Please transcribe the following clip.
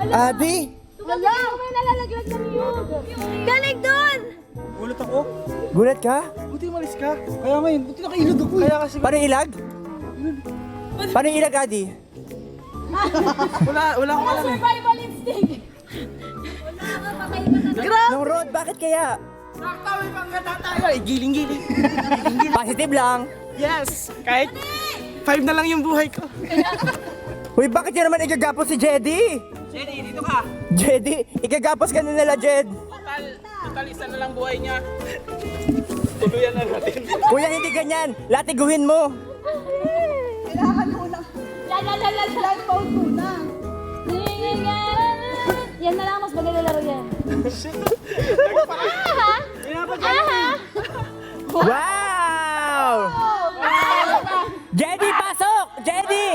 Adi! Wala! May nalalaglag ng yun! Galing dun! Gulat ako. Gulat ka? Buti umalis ka. Kaya ngayon, buti nakailog ako. Kaya kasi Paano ilag? Paano ilag, Adi? wala akong alam eh. Survival instinct! Wala ka, patay ka na. Grabe! Nung road, bakit kaya? Nakakawin pang gata tayo. Giling-giling. Positive lang. Yes! Kahit 5 na lang yung buhay ko. Uy, bakit yun naman igagapos si Jedy? Jenny, dito ka. Jedy, igagapos ka na nila, Jed. Total isa na lang buhay niya. Tuluyan na natin. Kuya, hindi ganyan. Latiguhin mo. Kailangan mo lang. Light mode muna. Yan na lang, mas magaling laro yan. Aha! Aha! Wow! Jedy, pasok! Jedy!